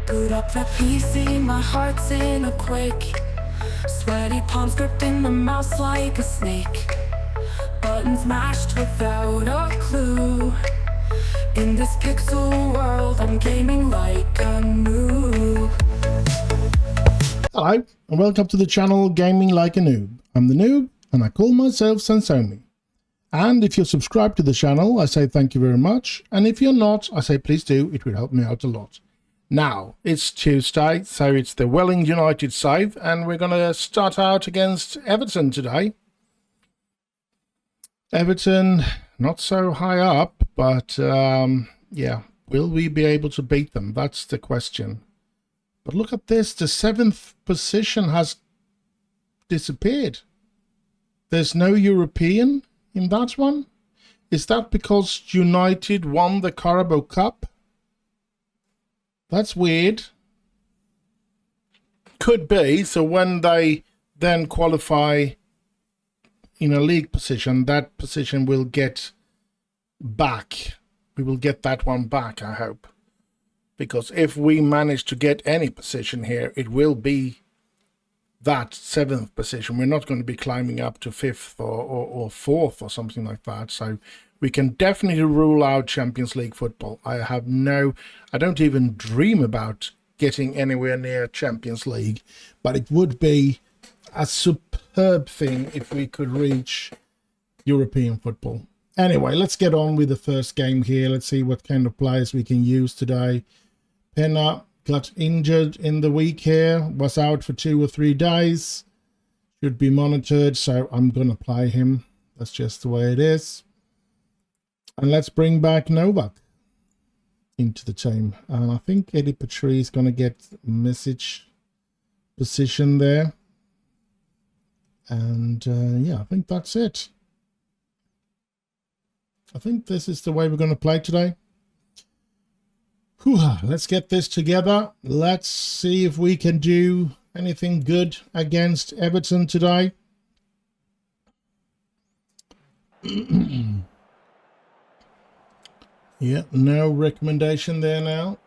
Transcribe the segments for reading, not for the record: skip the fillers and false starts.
Boot up the PC, my heart's in a quake. Sweaty palms gripping the mouse like a snake. Buttons mashed without a clue. In this pixel world, I'm gaming like a noob. Hello, and welcome to the channel Gaming Like a Noob. I'm the Noob, and I call myself Sansomi. And if you're subscribed to the channel, I say thank you very much. And if you're not, I say please do, it will help me out a lot. Now, it's Tuesday, so it's the Man Utd save, and we're going to start out against Everton today. Everton, not so high up, but yeah, will we be able to beat them? That's the question. But look at this, the 7th position has disappeared. There's no European in that one. Is that because United won the Carabao Cup? That's weird. Could be. So when they then qualify in a league position, that position will get back. We will get that one back, I hope. Because if we manage to get any position here, it will be that 7th position. We're not going to be climbing up to 5th or 4th or something like that. So we can definitely rule out Champions League football. I don't even dream about getting anywhere near Champions League, but it would be a superb thing if we could reach European football. Anyway, let's get on with the first game here. Let's see what kind of players we can use today. Penna got injured in the week here, was out for 2 or 3 days. Should be monitored, so I'm going to play him. That's just the way it is. And let's bring back Novak into the team. And I think Eddie Petrie is going to get message position there. And yeah, I think that's it. I think this is the way we're going to play today. Whew, let's get this together. Let's see if we can do anything good against Everton today. Yeah, no recommendation there now.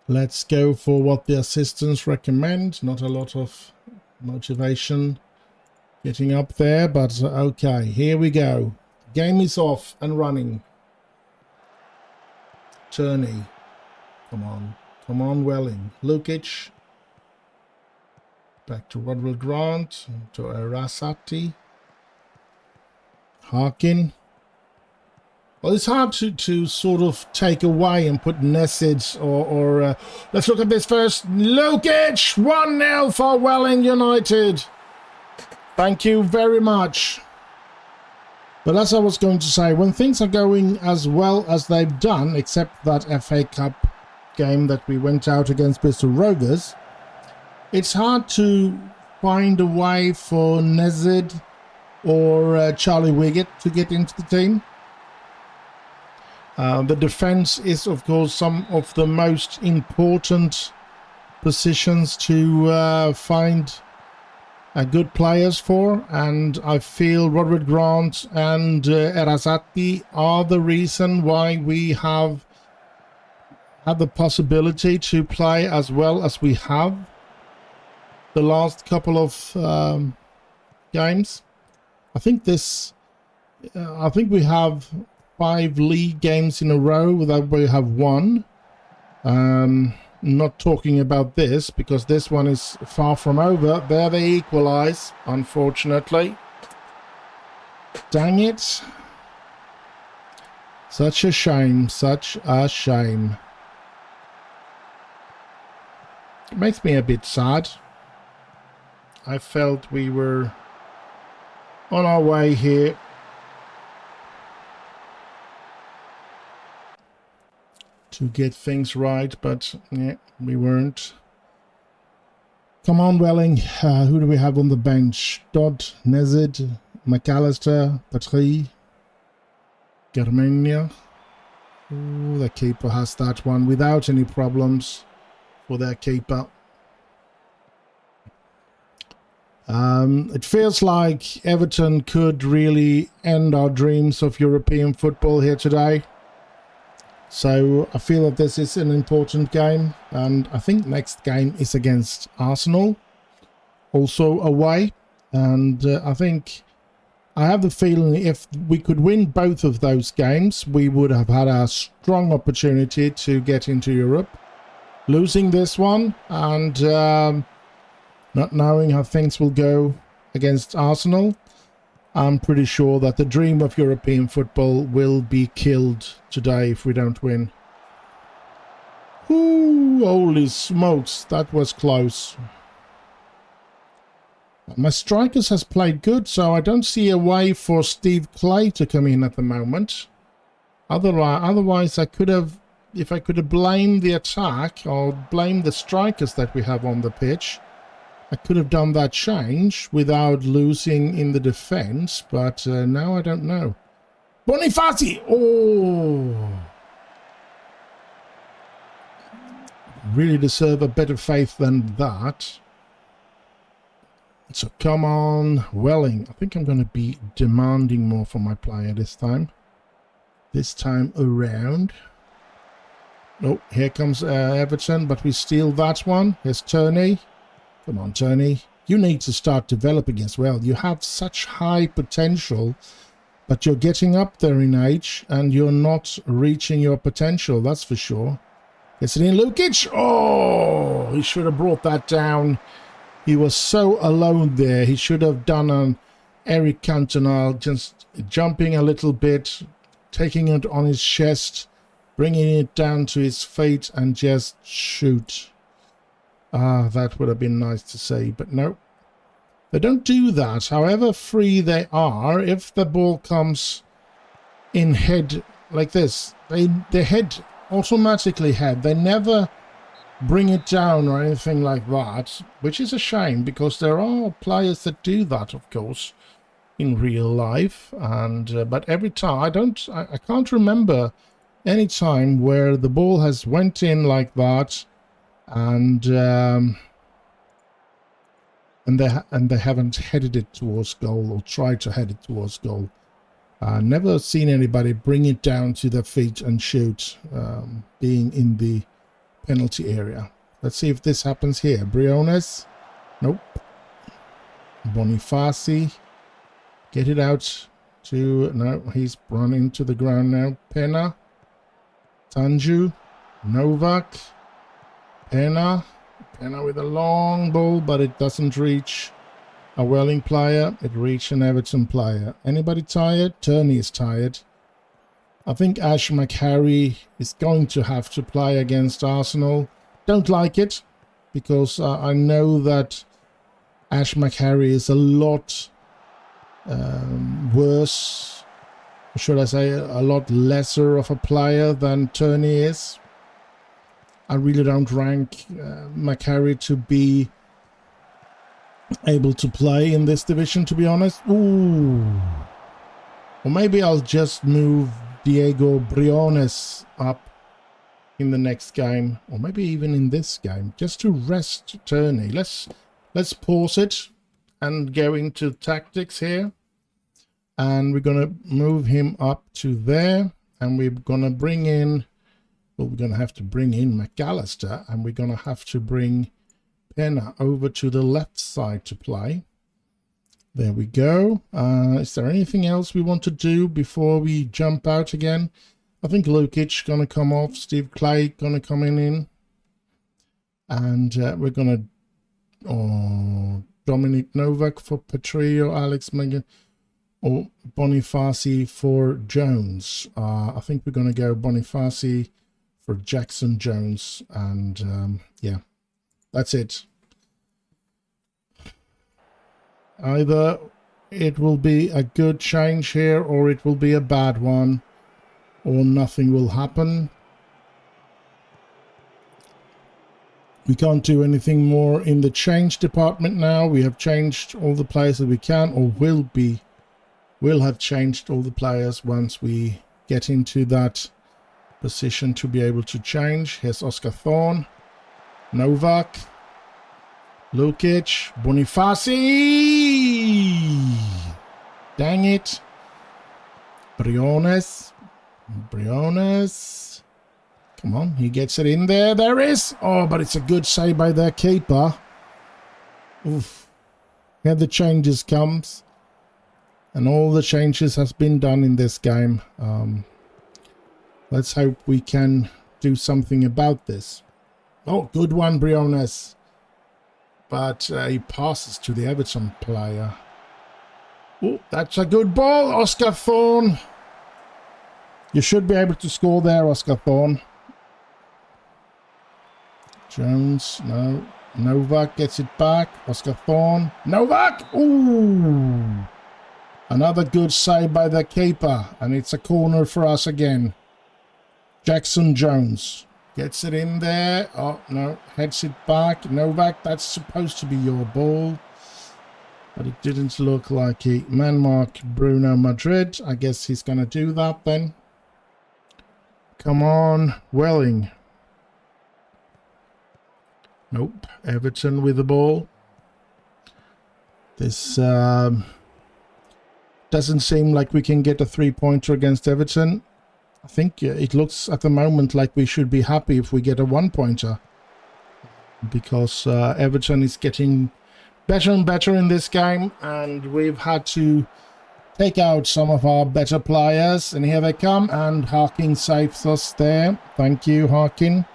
Let's go for what the assistants recommend. Not a lot of motivation getting up there, but okay, here we go. Game is off and running. Turney. Come on. Come on, Welling. Lukic. Back to Rodwell Grant. To Arasati. Harkin. Well, it's hard to sort of take away and put Nessid or let's look at this first. Lukic! 1-0 for Welling United. Thank you very much. But as I was going to say, when things are going as well as they've done, except that FA Cup game that we went out against Bristol Rovers, it's hard to find a way for Nessid or Charlie Wiggett to get into the team. The defense is, of course, some of the most important positions to find good players for, and I feel Rodwell Grant and Arasati are the reason why we have had the possibility to play as well as we have the last couple of games. I think we have 5 league games in a row that we have won. Not talking about this because this one is far from over. There they equalize, unfortunately. Dang it. Such a shame, such a shame. It makes me a bit sad. I felt we were on our way here. To get things right, but yeah, we weren't. Come on, Welling. Who do we have on the bench? Dodd, Nessid, McAllister, Petrie, Germania. Ooh, the keeper has that one without any problems for their keeper. It feels like Everton could really end our dreams of European football here today. So I feel that this is an important game, and I think next game is against Arsenal, also away. And I think I have the feeling if we could win both of those games, we would have had a strong opportunity to get into Europe. Losing this one and not knowing how things will go against Arsenal, I'm pretty sure that the dream of European football will be killed today if we don't win. Ooh, holy smokes, that was close. My strikers has played good, so I don't see a way for Steve Clay to come in at the moment. Otherwise I could have, if I could have blamed the attack or blamed the strikers that we have on the pitch, I could have done that change without losing in the defense, but now I don't know. Bonifaci! Oh! Really deserve a better faith than that. So come on, Welling. I think I'm going to be demanding more from my player this time. This time around. Oh, here comes Everton, but we steal that one. Here's Turney. Come on, Tony. You need to start developing as well. You have such high potential, but you're getting up there in age and you're not reaching your potential, that's for sure. Gets it in, Lukic. Oh, he should have brought that down. He was so alone there. He should have done an Eric Cantona, just jumping a little bit, taking it on his chest, bringing it down to his feet and just shoot. Ah, that would have been nice to see, but no. They don't do that. However free they are, if the ball comes in head like this, they head automatically head. They never bring it down or anything like that, which is a shame because there are players that do that, of course, in real life. And but every time I can't remember any time where the ball has went in like that. And they haven't headed it towards goal or tried to head it towards goal. Never seen anybody bring it down to their feet and shoot, being in the penalty area. Let's see if this happens here. Briones, nope. Bonifaci, get it out to, no, he's run into the ground now. Pena, Tanju, Novak. Pena with a long ball, but it doesn't reach a Welling player. It reached an Everton player. Anybody tired? Turney is tired. I think Ash McHarry is going to have to play against Arsenal. Don't like it, because I know that Ash McHarry is a lot worse, should I say, a lot lesser of a player than Turney is. I really don't rank McHarry to be able to play in this division, to be honest. Ooh. Or maybe I'll just move Diego Briones up in the next game, or maybe even in this game, just to rest Turney. Let's pause it and go into tactics here. And we're going to move him up to there, and we're going to bring in, well, we're going to have to bring in McAllister, and we're going to have to bring Pena over to the left side to play. There we go. Is there anything else we want to do before we jump out again? I think Lukic going to come off. Steve Clay going to come in. And we're going to Dominic Novak for Petrillo, Alex Megan, or Bonifaci for Jones. I think we're going to go Bonifaci for Jackson Jones. And yeah, that's it. Either it will be a good change here, or it will be a bad one, or nothing will happen. We can't do anything more in the change department now. We have changed all the players that we can, or will have changed all the players once we get into that position to be able to change. Here's Oscar Thorne, Novak, Lukic, Bonifaci. Dang it. Briones. Come on, he gets it in there. There is. Oh, but it's a good save by their keeper. Oof. Here the changes comes. And all the changes has been done in this game. Let's hope we can do something about this. Oh, good one, Briones. But he passes to the Everton player. Oh, that's a good ball, Oscar Thorne. You should be able to score there, Oscar Thorne. Jones, no. Novak gets it back. Oscar Thorne. Novak! Ooh! Another good save by the keeper. And it's a corner for us again. Jackson Jones gets it in there. Oh, no. Heads it back. Novak, that's supposed to be your ball. But it didn't look like he man-marked Bruno Madrid. I guess he's going to do that then. Come on, Welling. Nope. Everton with the ball. This doesn't seem like we can get a 3-pointer against Everton. I think it looks at the moment like we should be happy if we get a 1-pointer. Because Everton is getting better and better in this game. And we've had to take out some of our better players. And here they come. And Harkin saves us there. Thank you, Harkin.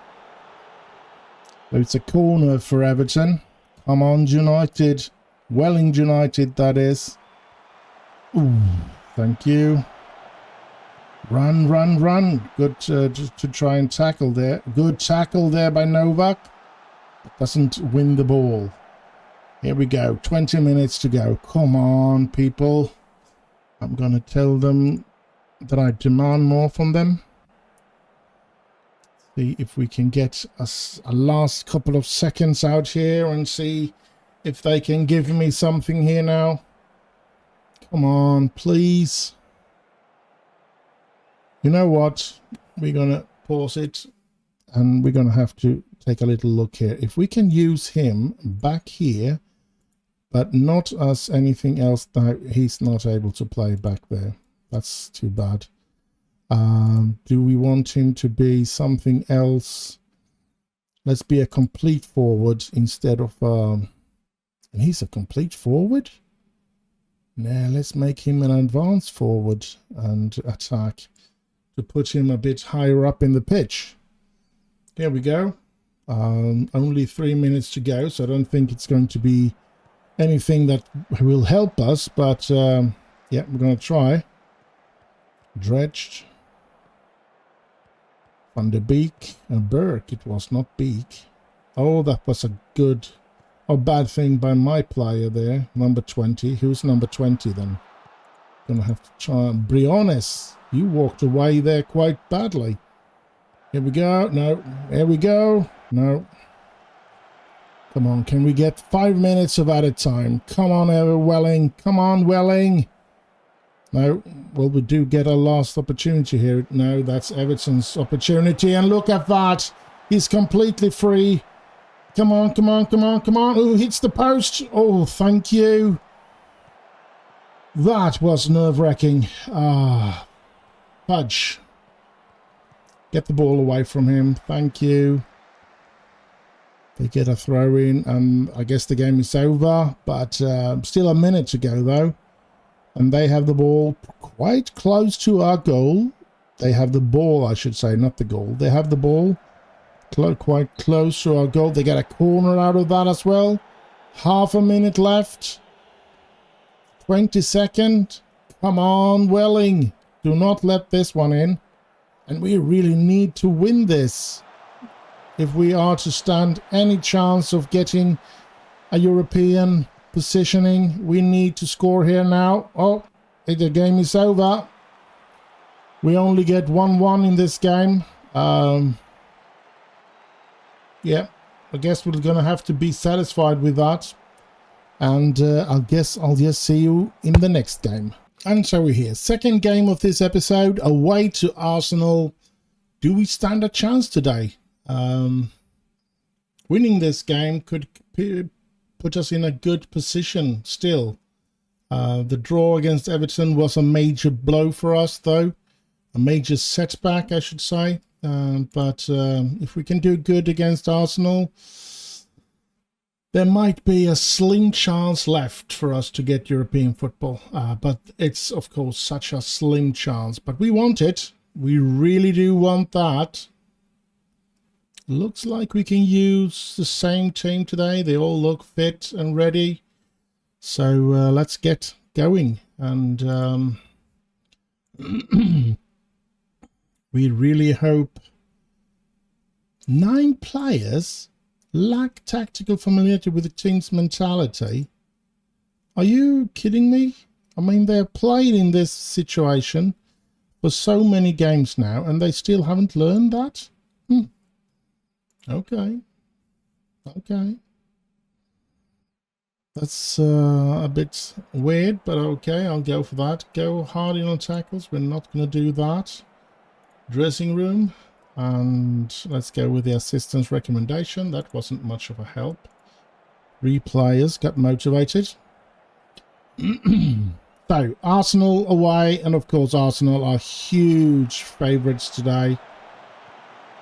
So it's a corner for Everton. Come on, United. Welling United, that is. Ooh, thank you. Run, run, run. Good to try and tackle there. Good tackle there by Novak. But doesn't win the ball. Here we go. 20 minutes to go. Come on, people. I'm going to tell them that I demand more from them. See if we can get a last couple of seconds out here and see if they can give me something here now. Come on, please. You know what? We're going to pause it and we're going to have to take a little look here. If we can use him back here, but not as anything else, that he's not able to play back there. That's too bad. Do we want him to be something else? Let's be a complete forward instead of... and he's a complete forward? Now let's make him an advanced forward and attack to put him a bit higher up in the pitch. Here we go. Only 3 minutes to go, so I don't think it's going to be anything that will help us, but yeah, we're going to try. Dredged. Van de Beek and Burke. It was not Beek. Oh, that was a good or bad thing by my player there. Number 20. Who's number 20 then? Gonna have to try. Briones. You walked away there quite badly. Here we go. No. Here we go. No. Come on. Can we get 5 minutes of added time? Come on, Welling. Come on, Welling. No. Well, we do get a last opportunity here. No, that's Everton's opportunity. And look at that. He's completely free. Come on, come on, come on, come on. Oh, hits the post. Oh, thank you. That was nerve-wracking. Ah, Pudge. Get the ball away from him. Thank you. They get a throw in, and I guess the game is over. But still a minute to go, though. And they have the ball quite close to our goal. They have the ball, I should say, not the goal. They have the ball quite close to our goal. They get a corner out of that as well. Half a minute left. 22nd. Come on, Welling. Do not let this one in. And we really need to win this if we are to stand any chance of getting a European positioning. We need to score here now. Oh, the game is over. We only get 1-1 in this game. Yeah, I guess we're going to have to be satisfied with that. And I guess I'll just see you in the next game. And so we're here. Second game of this episode, away to Arsenal. Do we stand a chance today? Winning this game could put us in a good position still. The draw against Everton was a major blow for us, though. A major setback, I should say. But if we can do good against Arsenal, there might be a slim chance left for us to get European football. But it's, of course, such a slim chance. But we want it. We really do want that. Looks like we can use the same team today. They all look fit and ready. So let's get going. And we really hope 9 players lack tactical familiarity with the team's mentality. Are you kidding me? I mean, they're played in this situation for so many games now, and they still haven't learned that? Okay. Okay. That's a bit weird, but okay, I'll go for that. Go hard in on tackles. We're not going to do that. Dressing room. And let's go with the assistant's recommendation. That wasn't much of a help. 3 players got motivated. So, Arsenal away. And of course, Arsenal are huge favourites today.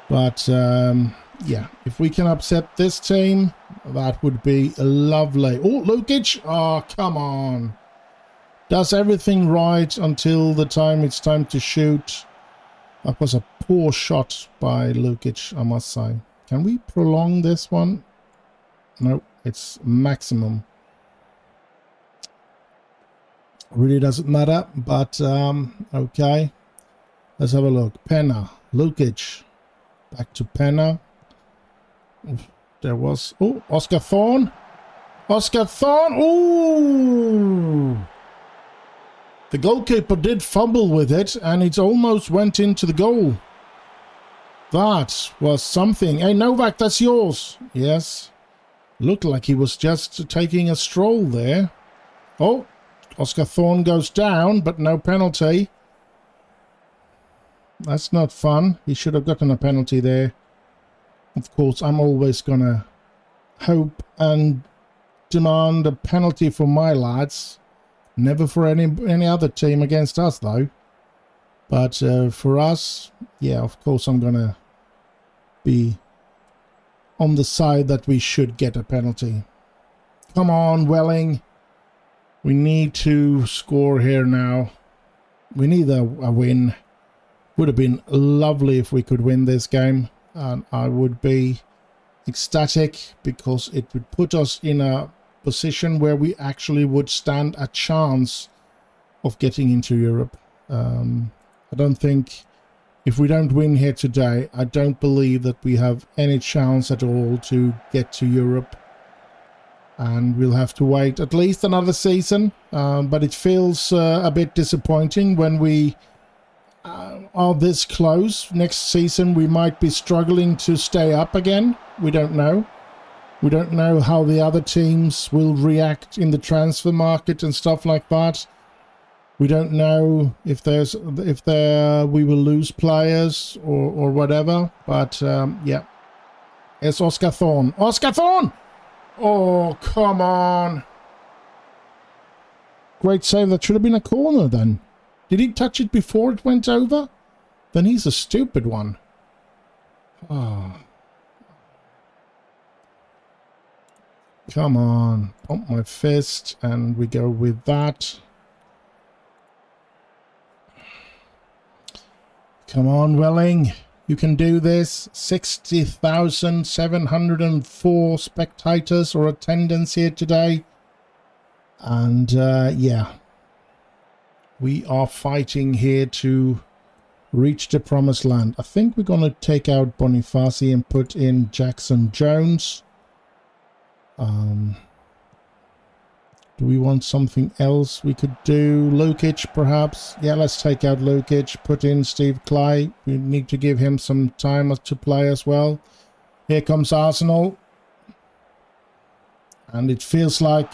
But, yeah, if we can upset this team, that would be lovely. Oh, Lukic! Oh, come on. Does everything right until the time it's time to shoot. That was a poor shot by Lukic, I must say. Can we prolong this one? No, it's maximum. Really doesn't matter, but okay. Let's have a look. Penna, Lukic. Back to Penna. There was... Oh, Oscar Thorne. Oscar Thorne. Ooh! The goalkeeper did fumble with it, and it almost went into the goal. That was something. Hey, Novak, that's yours. Yes. Looked like he was just taking a stroll there. Oh, Oscar Thorne goes down, but no penalty. That's not fun. He should have gotten a penalty there. Of course, I'm always going to hope and demand a penalty for my lads. Never for any other team against us, though. But for us, yeah, of course I'm going to be on the side that we should get a penalty. Come on, Welling. We need to score here now. We need a win. Would have been lovely if we could win this game. And I would be ecstatic because it would put us in a position where we actually would stand a chance of getting into Europe. I don't think, if we don't win here today, I don't believe that we have any chance at all to get to Europe. And we'll have to wait at least another season. But it feels a bit disappointing when we are this close. Next season we might be struggling to stay up again. We don't know. We don't know how the other teams will react in the transfer market and stuff like that. We don't know if we will lose players or whatever. But yeah, it's Oscar Thorne. Oscar Thorne! Oh, come on! Great save. That should have been a corner then. Did he touch it before it went over? Then he's a stupid one. Oh. Come on, pump my fist, and we go with that. Come on, Welling, you can do this. 60,704 spectators or attendance here today. And yeah, we are fighting here to reach the promised land. I think we're going to take out Bonifaci and put in Jackson Jones. Do we want something else we could do? Lukic, perhaps? Yeah, let's take out Lukic. Put in Steve Clay. We need to give him some time to play as well. Here comes Arsenal. And it feels like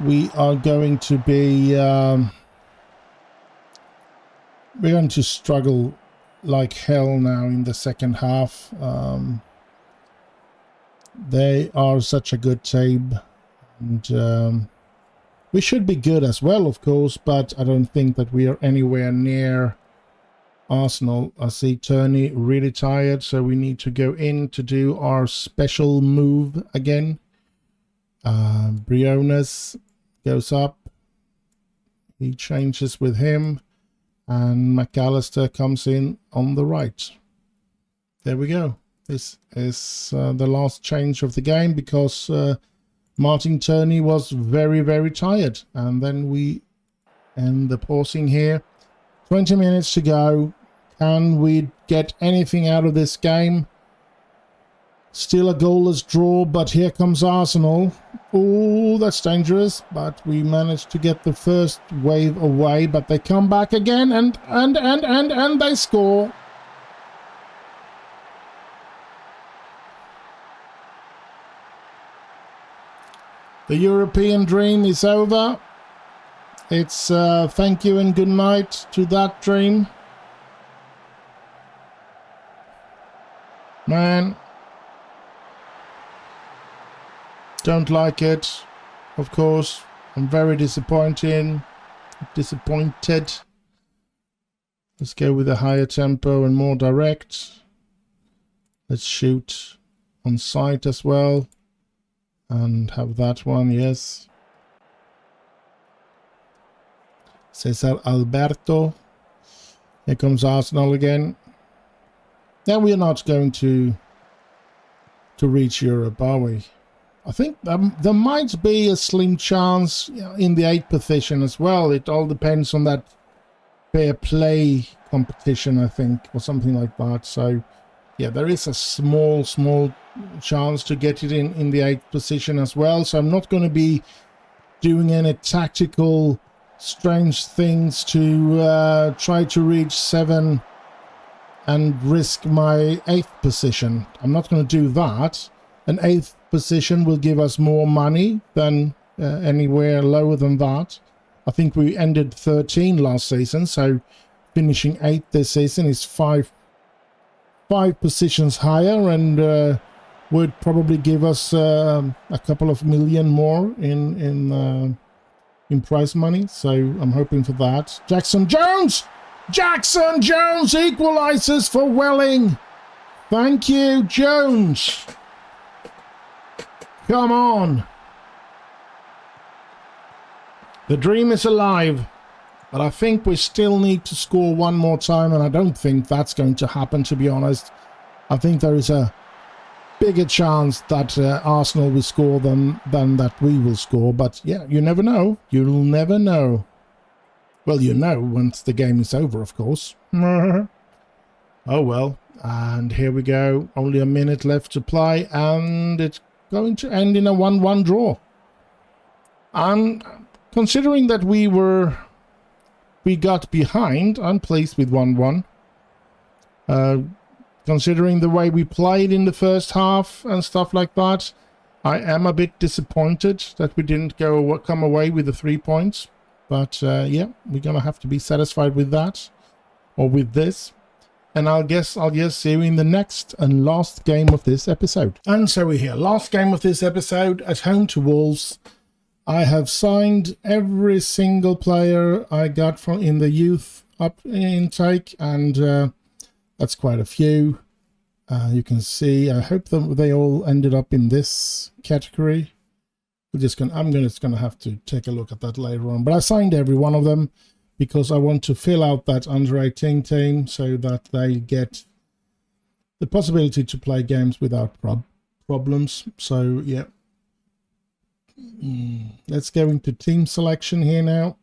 we are going to be... we're going to struggle like hell now in the second half. They are such a good team, and we should be good as well, of course, but I don't think that we are anywhere near Arsenal. I see Turney really tired, so we need to go in to do our special move again. Briones goes up. He changes with him. And McAllister comes in on the right. There we go. This is the last change of the game because Martin Turney was very, very tired. And then we end the pausing here. 20 minutes to go. Can we get anything out of this game? Still a goalless draw, but here comes Arsenal. Oh, that's dangerous. But we managed to get the first wave away, but they come back again and they score. The European dream is over. It's thank you and good night to that dream. Man. Don't like it, of course. I'm very disappointed. Let's go with a higher tempo and more direct. Let's shoot on sight as well. And have that one, yes. Cesar Alberto. Here comes Arsenal again. Now we are not going to reach Europe, are we? I think there might be a slim chance in the 8th position as well. It all depends on that fair play competition, I think, or something like that. So, yeah, there is a small chance to get it in the 8th position as well. So I'm not going to be doing any tactical strange things to try to reach 7 and risk my 8th position. I'm not going to do that. An 8th position will give us more money than anywhere lower than that. I think we ended 13 last season, so finishing 8th this season is five positions higher, and would probably give us a couple of million more in prize money. So I'm hoping for that. Jackson Jones equalizes for Welling. Thank you, Jones. Come on. The dream is alive, but I think we still need to score one more time, and I don't think that's going to happen, to be honest. I think there is a bigger chance that Arsenal will score than that we will score, but yeah, you never know. You'll never know. Well, you know once the game is over, of course. Oh well, and here we go. Only a minute left to play, and it's going to end in a 1-1 draw. And considering that we got behind, I'm pleased with 1-1. Considering the way we played in the first half and stuff like that, I am a bit disappointed that we didn't come away with the 3 points. But yeah, we're gonna have to be satisfied with that, or with this. And I'll guess I'll just see you in the next and last game of this episode. And so we're here. Last game of this episode at home to Wolves. I have signed every single player I got from in the youth up intake, and that's quite a few. You can see. I hope that they all ended up in this category. I'm just gonna have to take a look at that later on. But I signed every one of them, because I want to fill out that under 18 team so that they get the possibility to play games without problems. So, yeah. Let's go into team selection here now.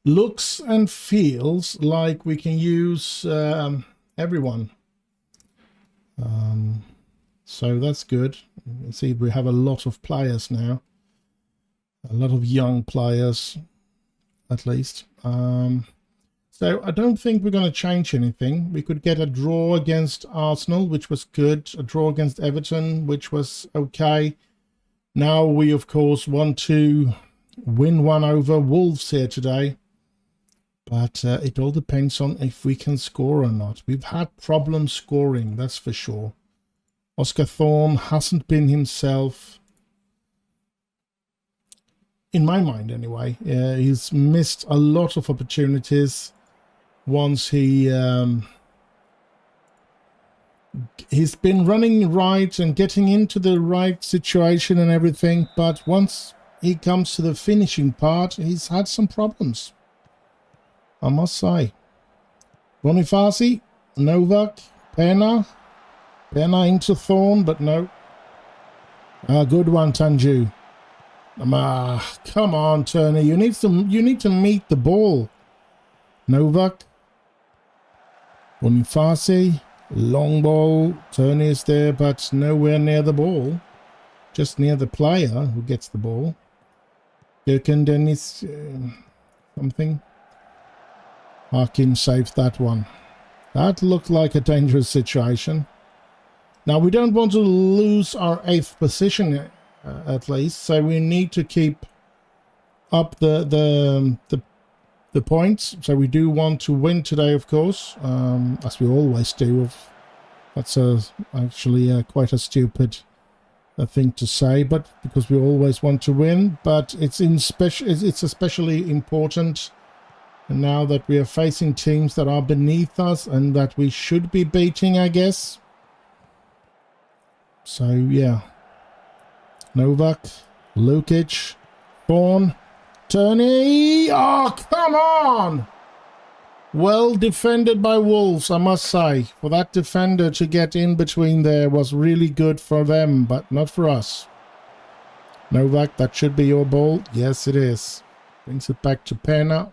Looks and feels like we can use everyone. So that's good. You see, we have a lot of players now. A lot of young players, at least. So I don't think we're going to change anything. We could get a draw against Arsenal, which was good. A draw against Everton, which was okay. Now we, of course, want to win one over Wolves here today. But it all depends on if we can score or not. We've had problems scoring, that's for sure. Oscar Thorne hasn't been himself. In my mind, anyway. He's missed a lot of opportunities. once he's been running right and getting into the right situation and everything, but once he comes to the finishing part, he's had some problems, I must say. Bonifaci, Novak, Pena into Thorn, but no. Good one, Tanju. Come on, Turner. You need to meet the ball. Novak, Bonifaci, long ball. Turner is there, but nowhere near the ball. Just near the player who gets the ball. Gherkin Dennis, something. Harkin saved that one. That looked like a dangerous situation. Now, we don't want to lose our 8th position, at least, so we need to keep up the points. So we do want to win today, of course, as we always do. That's actually quite a stupid thing to say, but because we always want to win. But it's especially important now that we are facing teams that are beneath us and that we should be beating, I guess. So, yeah. Novak, Lukic, Thorn, Turney. Oh, come on! Well defended by Wolves, I must say. For that defender to get in between there was really good for them, but not for us. Novak, that should be your ball. Yes, it is. Brings it back to Pena.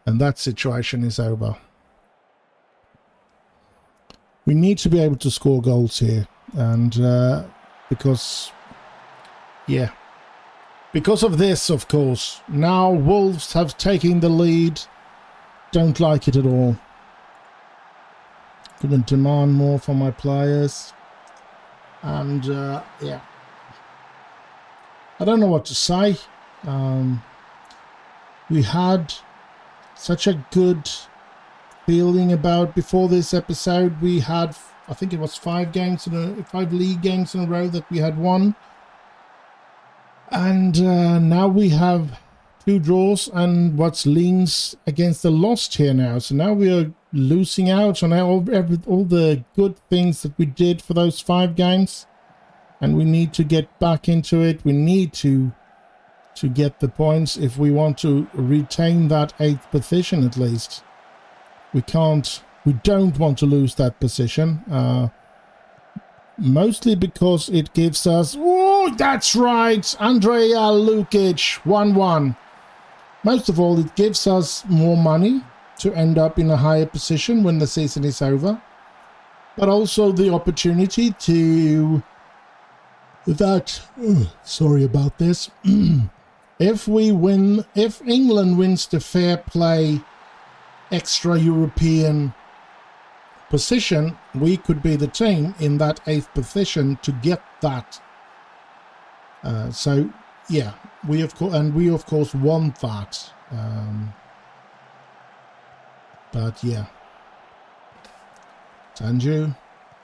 And that situation is over. We need to be able to score goals here. And because of this, of course, now Wolves have taken the lead. Don't like it at all. Couldn't demand more from my players. And yeah, I don't know what to say. We had such a good feeling about before this episode. We had, I think it was 5 league games in a row that we had won. And now we have 2 draws and what leans against the lost here now. So now we are losing out on all the good things that we did for those 5 games. And we need to get back into it. We need to get the points if we want to retain that 8th position at least. We don't want to lose that position. Mostly because it gives us... Oh, that's right! Andrea Lukic, 1-1. Most of all, it gives us more money to end up in a higher position when the season is over. But also the opportunity to... sorry about this. If England wins the fair play extra European position, we could be the team in that 8th position to get that. So yeah, we of course want that. But yeah, Tanju,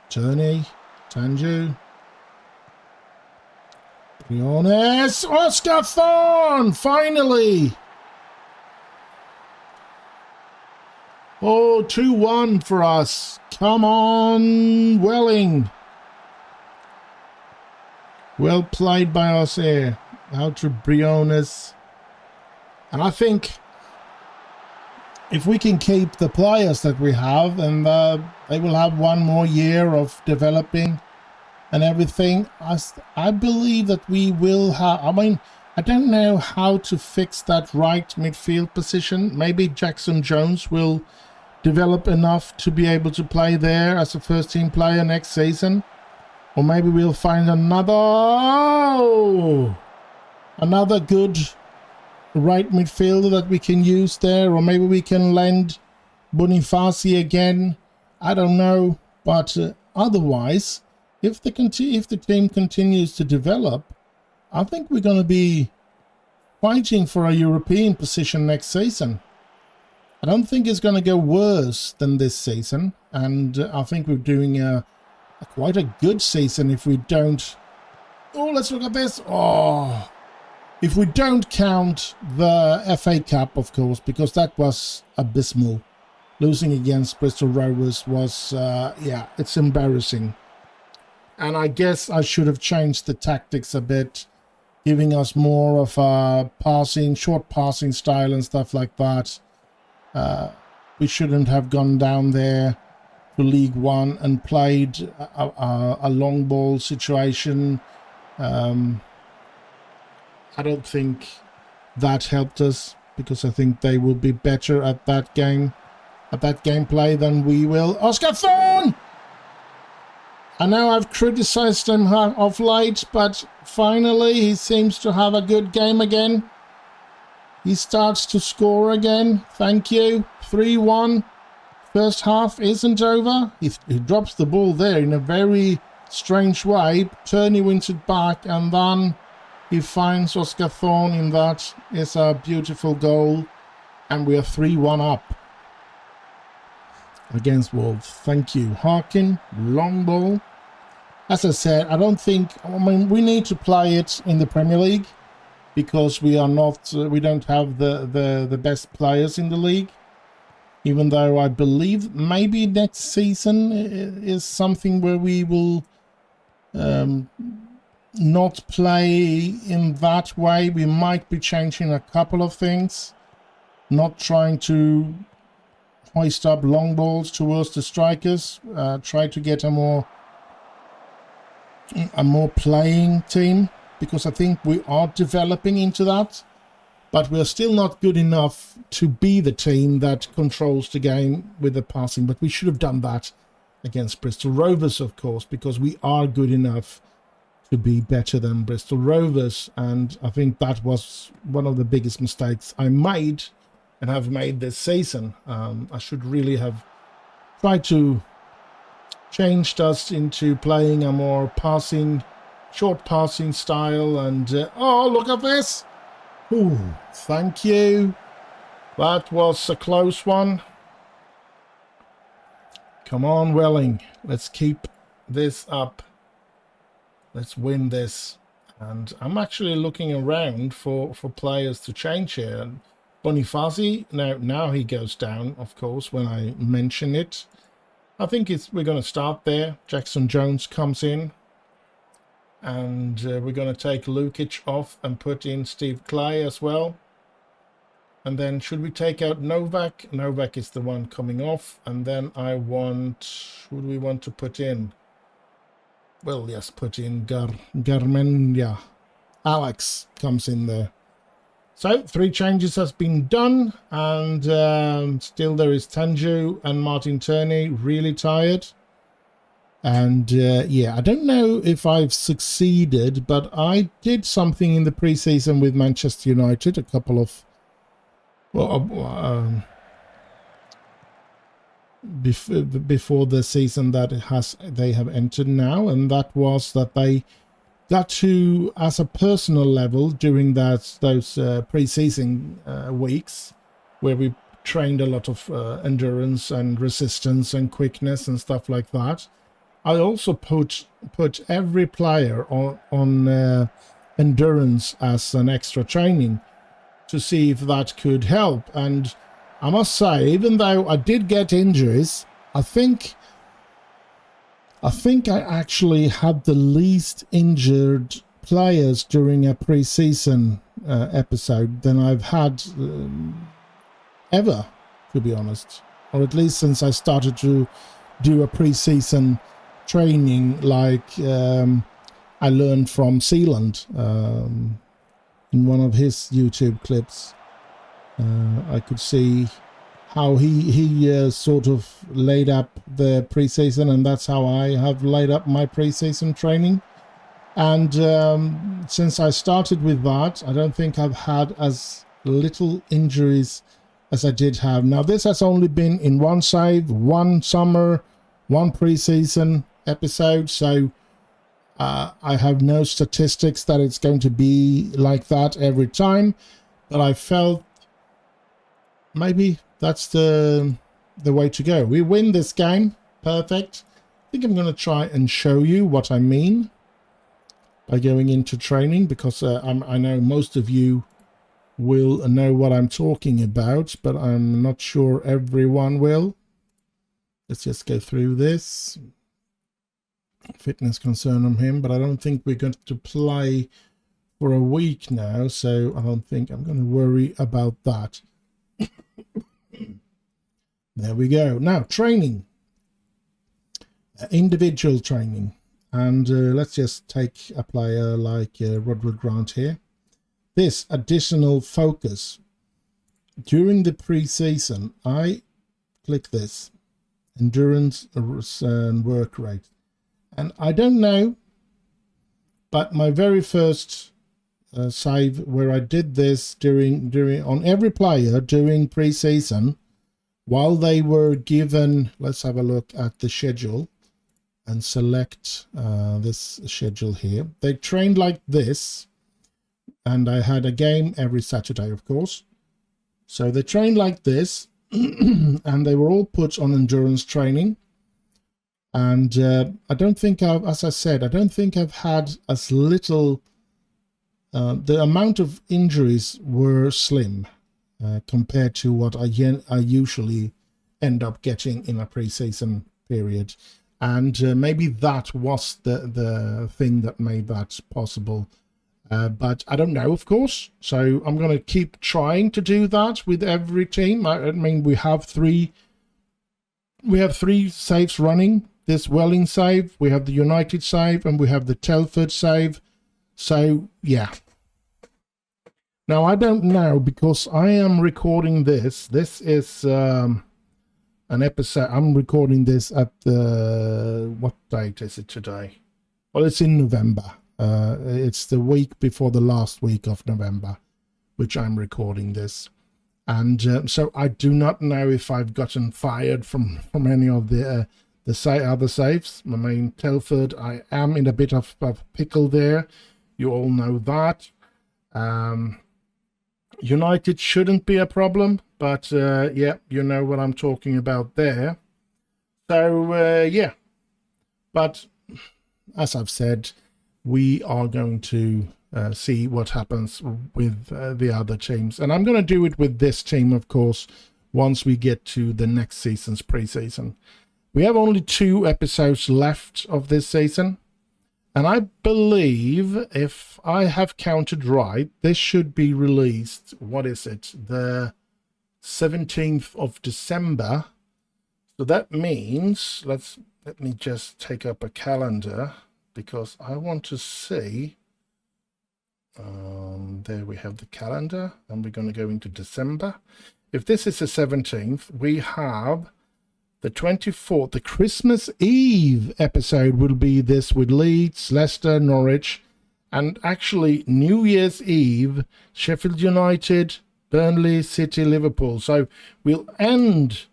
Tanju. Briones, Oscar Thorn, finally! Oh, 2-1 for us. Come on, Welling. Well played by us here. Out to Briones. And I think if we can keep the players that we have, and they will have 1 more year of developing and everything, I believe that we will have... I mean, I don't know how to fix that right midfield position. Maybe Jackson Jones will develop enough to be able to play there as a first-team player next season. Or maybe we'll find another good right midfielder that we can use there. Or maybe we can lend Bonifaci again. I don't know. But otherwise... If the team continues to develop, I think we're going to be fighting for a European position next season. I don't think it's going to go worse than this season, and I think we're doing quite a good season if we don't... Oh, let's look at this. Oh, if we don't count the FA Cup, of course, because that was abysmal. losing against Bristol Rovers was, yeah, it's embarrassing. And I guess I should have changed the tactics a bit, giving us more of a passing, short passing style and stuff like that. We shouldn't have gone down there to League One and played a long ball situation. I don't think that helped us, because I think they will be better at that gameplay than we will. Oscar Thorne! I know I've criticized him of late, but finally he seems to have a good game again. He starts to score again. Thank you. 3-1. First half isn't over. He drops the ball there in a very strange way. Turney wins it back, and then he finds Oscar Thorne in that. It's a beautiful goal, and we are 3-1 up against Wolves. Thank you. Harkin, long ball. As I said, I mean, we need to play it in the Premier League, because we are not, we don't have the best players in the league. Even though I believe maybe next season is something where we will not play in that way. We might be changing a couple of things, not trying to hoist up long balls towards the strikers, try to get a more playing team, because I think we are developing into that, but we're still not good enough to be the team that controls the game with the passing. But we should have done that against Bristol Rovers, of course, because we are good enough to be better than Bristol Rovers, and I think that was one of the biggest mistakes I made and have made this season. I should really have tried to changed us into playing a more short passing style, and oh, look at this. Ooh, thank you. That was a close one. Come on, Welling. Let's keep this up. Let's win this. And I'm actually looking around for players to change here. Bonifazi, now he goes down, of course, when I mention it. I think we're going to start there. Jackson Jones comes in. And we're going to take Lukic off and put in Steve Clay as well. And then should we take out Novak? Novak is the one coming off. And then who do we want to put in? Well, yes, put in Garmendia. Alex comes in there. So 3 changes has been done. And still there is Tanju and Martin Turney really tired. And yeah, I don't know if I've succeeded, but I did something in the preseason with Manchester United, a couple of, before the season that they have entered now, and that was that they got to, as a personal level, during those preseason weeks, where we trained a lot of endurance and resistance and quickness and stuff like that. I also put every player on endurance as an extra training to see if that could help. And I must say, even though I did get injuries, I think I actually had the least injured players during a pre-season episode than I've had ever, to be honest, or at least since I started to do a pre-season training like I learned from Sealand in one of his YouTube clips. I could see how he sort of laid up the preseason, and that's how I have laid up my preseason training. And since I started with that, I don't think I've had as little injuries as I did have. Now, this has only been in one save, one summer, one preseason episode, so I have no statistics that it's going to be like that every time, but I felt maybe that's the way to go. We win this game, perfect. I think I'm going to try and show you what I mean by going into training, because I know most of you will know what I'm talking about, but I'm not sure everyone will. Let's just go through this. Fitness concern on him, but I don't think we're going to play for a week now, so I don't think I'm going to worry about that. There we go. Now, training. Individual training. And let's just take a player like Rodwood Grant here. This additional focus. During the pre-season, I click this. Endurance and work rate. And I don't know, but my very first save where I did this during on every player during pre-season, while they were given, let's have a look at the schedule and select this schedule here. They trained like this, and I had a game every Saturday, of course. So they trained like this, and they were all put on endurance training. And I don't think as I said, I don't think I've had as little, the amount of injuries were slim compared to what I usually end up getting in a pre-season period. And maybe that was the thing that made that possible. But I don't know, of course. So I'm going to keep trying to do that with every team. I mean, we have three saves running. This Welling save, we have the United save, and we have the Telford save. So, yeah. Now, I don't know, because I am recording this. This is an episode. I'm recording this at the... What date is it today? Well, it's in November. It's the week before the last week of November, which I'm recording this. And so I do not know if I've gotten fired from any of the other saves. I mean, Telford, I am in a bit of pickle there. You all know that. United shouldn't be a problem, but yeah, you know what I'm talking about there. So, yeah. But, as I've said, we are going to see what happens with the other teams. And I'm going to do it with this team, of course, once we get to the next season's pre-season. We have only 2 episodes left of this season. And I believe, if I have counted right, this should be released, what is it, the 17th of December. So that means, let me just take up a calendar, because I want to see. There we have the calendar, and we're going to go into December. If this is the 17th, we have the 24th, the Christmas Eve episode will be this with Leeds, Leicester, Norwich, and actually New Year's Eve, Sheffield United, Burnley, City, Liverpool. So we'll end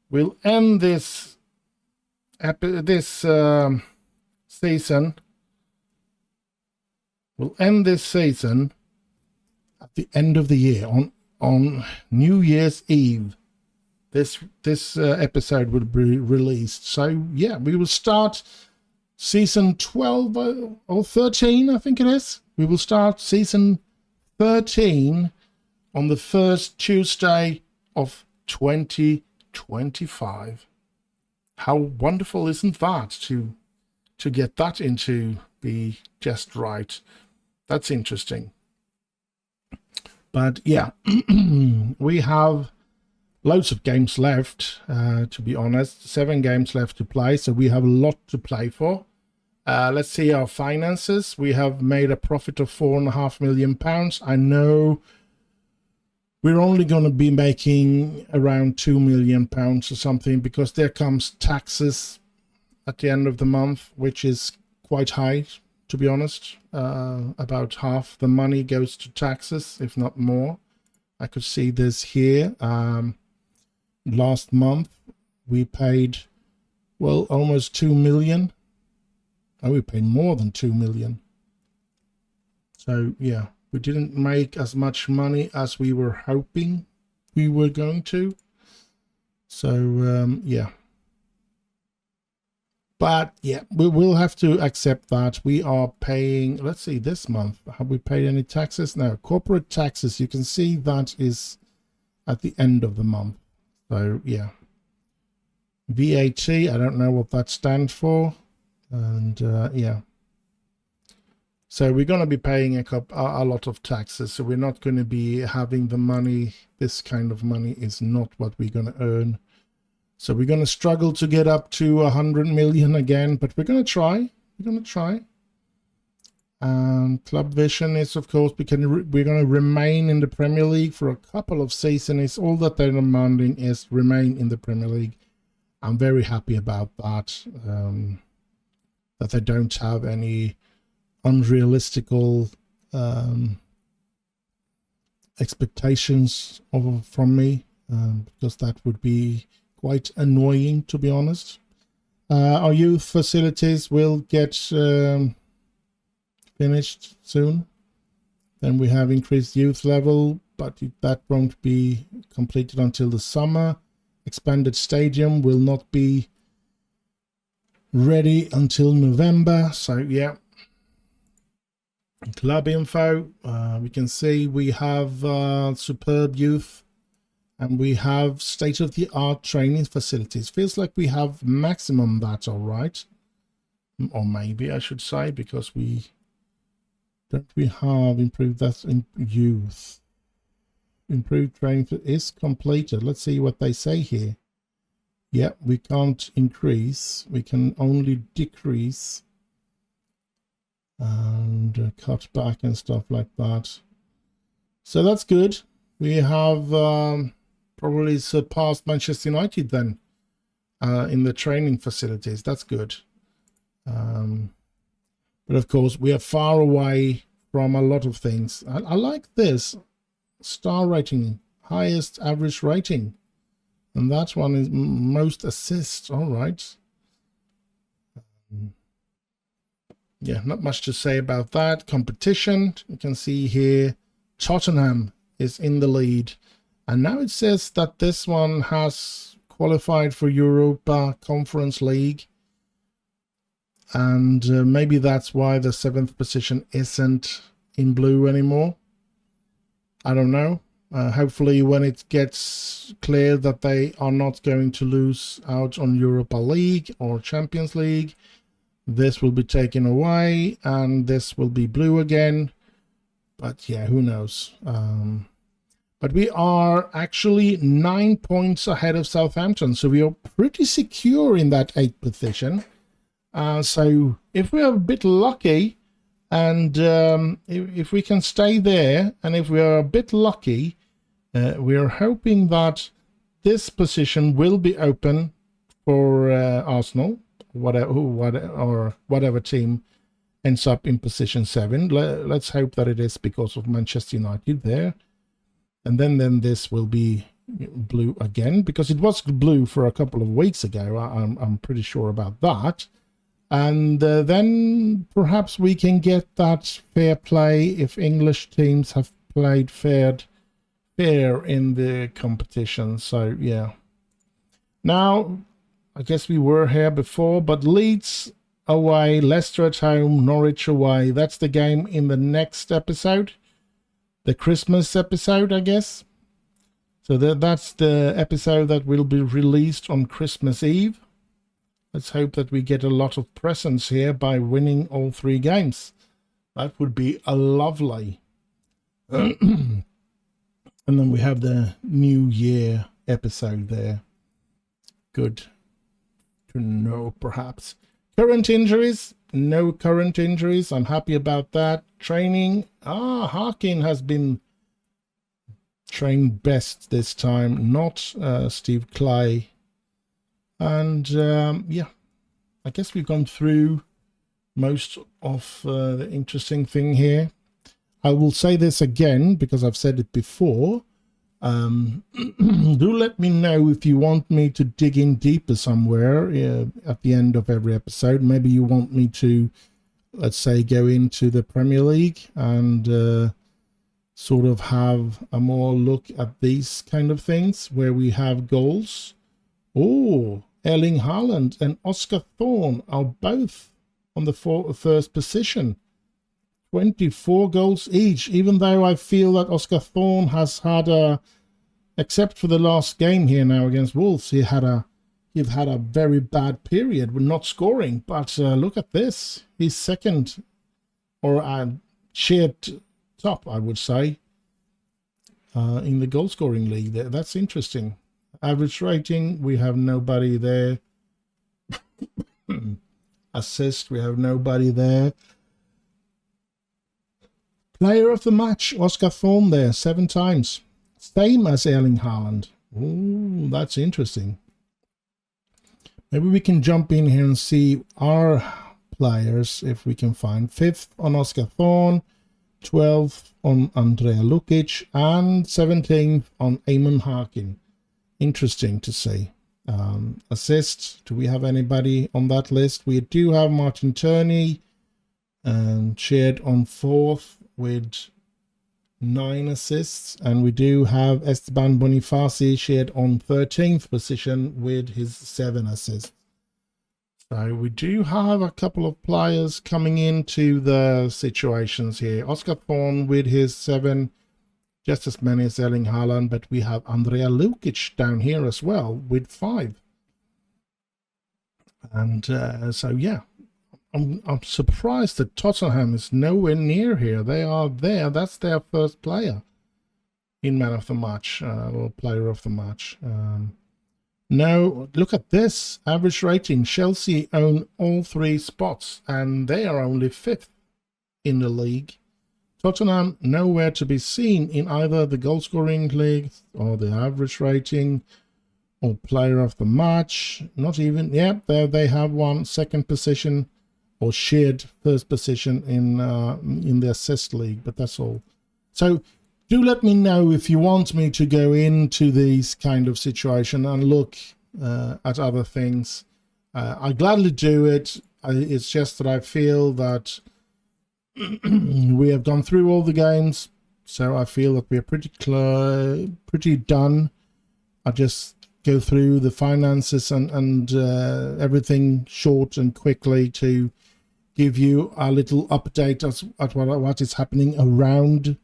this season. We'll end this season at the end of the year on New Year's Eve. This episode will be released. So yeah, we will start season 12 or 13, I think it is. We will start season 13 on the first Tuesday of 2025. How wonderful isn't that to get that into the just right? That's interesting. But yeah, we have loads of games left, to be honest. 7 games left to play, so we have a lot to play for. Let's see our finances. We have made a profit of £4.5 million. I know we're only going to be making around £2 million or something, because there comes taxes at the end of the month, which is quite high, to be honest. About half the money goes to taxes, if not more. I could see this here. Last month we paid, well, almost 2 million. Oh, we paid more than 2 million. So yeah, we didn't make as much money as we were hoping we were going to. So yeah, But yeah, we will have to accept that. We are paying, let's see, this month, have we paid any taxes? No, corporate taxes, you can see that is at the end of the month. So yeah, VAT, I don't know what that stands for. And yeah, so we're going to be paying a lot of taxes. So we're not going to be having the money. This kind of money is not what we're going to earn. So we're going to struggle to get up to 100 million again, but we're going to try. We're going to try. Club vision is, of course, we're going to remain in the Premier League for a couple of seasons. All that they're demanding is remain in the Premier League. I'm very happy about that. That they don't have any unrealistical expectations from me, because that would be quite annoying, to be honest. Our youth facilities will get finished soon. Then we have increased youth level, but that won't be completed until the summer. Expanded stadium will not be ready until November. So yeah. Club info, we can see we have superb youth. And we have state-of-the-art training facilities. Feels like we have maximum that, all right. Or maybe I should say, because we have improved that in youth. Improved training is completed. Let's see what they say here. Yeah, we can't increase. We can only decrease. And cut back and stuff like that. So that's good. We have... probably surpassed Manchester United then in the training facilities. That's good. But of course, we are far away from a lot of things. I like this. Star rating, highest average rating. And that one is most assists. All right. Yeah, not much to say about that. Competition, you can see here, Tottenham is in the lead. And now it says that this one has qualified for Europa Conference League. And maybe that's why the 7th position isn't in blue anymore. I don't know. Hopefully when it gets clear that they are not going to lose out on Europa League or Champions League, this will be taken away and this will be blue again. But yeah, who knows? But we are actually 9 points ahead of Southampton. So we are pretty secure in that 8th position. So if we are a bit lucky and if we can stay there, and if we are a bit lucky, we are hoping that this position will be open for Arsenal, whatever team ends up in position 7. Let's hope that it is because of Manchester United there. And then this will be blue again, because it was blue for a couple of weeks ago. I'm pretty sure about that. And then perhaps we can get that fair play if English teams have played fair in the competition. So yeah. Now, I guess we were here before, but Leeds away, Leicester at home, Norwich away. That's the game in the next episode. The Christmas episode, I guess. So that's the episode that will be released on Christmas Eve. Let's hope that we get a lot of presents here by winning all 3 games. That would be a lovely. And then we have the New Year episode there. Good to know, perhaps. Current injuries. No current injuries. I'm happy about that. Training. Harkin has been trained best this time, not Steve Clay. And yeah, I guess we've gone through most of the interesting thing here. I will say this again because I've said it before. Do let me know if you want me to dig in deeper somewhere at the end of every episode. Maybe you want me to, let's say, go into the Premier League and sort of have a more look at these kind of things where we have goals. Oh, Erling Haaland and Oscar Thorne are both on the first position. 24 goals each, even though I feel that Oscar Thorne has had except for the last game here now against Wolves, he's had a very bad period with not scoring. But look at this. He's second, or shared top, I would say, in the goal scoring league. That's interesting. Average rating, we have nobody there. Assist, we have nobody there. Player of the match, Oscar Thorne there, 7 times. Same as Erling Haaland. Ooh, that's interesting. Maybe we can jump in here and see our players, if we can find. 5th on Oscar Thorne, 12th on Andrea Lukic, and 17th on Eamon Harkin. Interesting to see. Assists, do we have anybody on that list? We do have Martin Turney, shared on 4th with 9 assists, and we do have Esteban Bonifaci shared on 13th position with his 7 assists. So we do have a couple of players coming into the situations here. Oscar Thorne with his 7, just as many as Erling Haaland, but we have Andrea Lukic down here as well with 5. And so yeah, I'm surprised that Tottenham is nowhere near here. They are there. That's their first player in man of the match, or player of the match. No, look at this average rating. Chelsea own all 3 spots, and they are only 5th in the league. Tottenham nowhere to be seen in either the goal scoring league or the average rating or player of the match. Not even. Yeah, there they have one 2nd position, or shared 1st position in the assist league, but that's all. So do let me know if you want me to go into these kind of situation and look at other things. I gladly do it. It's just that I feel that we have gone through all the games, so I feel that we're pretty done. I just go through the finances and everything short and quickly to give you a little update at what is happening around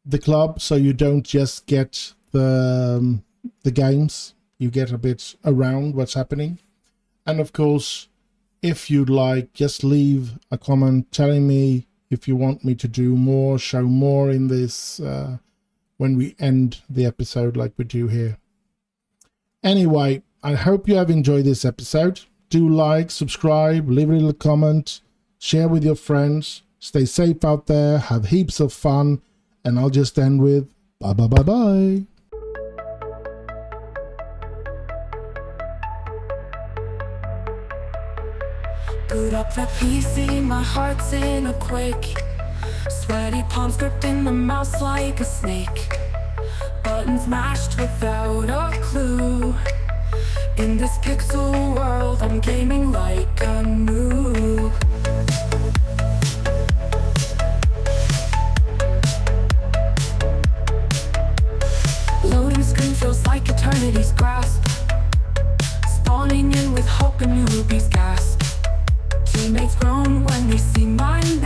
the club, so you don't just get the games, you get a bit around what's happening. And of course, if you'd like, just leave a comment telling me if you want me to do more, show more in this when we end the episode like we do here. Anyway, I hope you have enjoyed this episode. Do like, subscribe, leave a little comment, share with your friends. Stay safe out there, have heaps of fun, and I'll just end with bye bye bye bye. Boot up the PC, my heart's in a quake. Sweaty palms gripped in the mouse like a snake. Buttons mashed without a clue. In this pixel world, I'm gaming like a noob. Loading screen feels like eternity's grasp. Spawning in with hope and newbies gasp. Teammates groan when they see my name.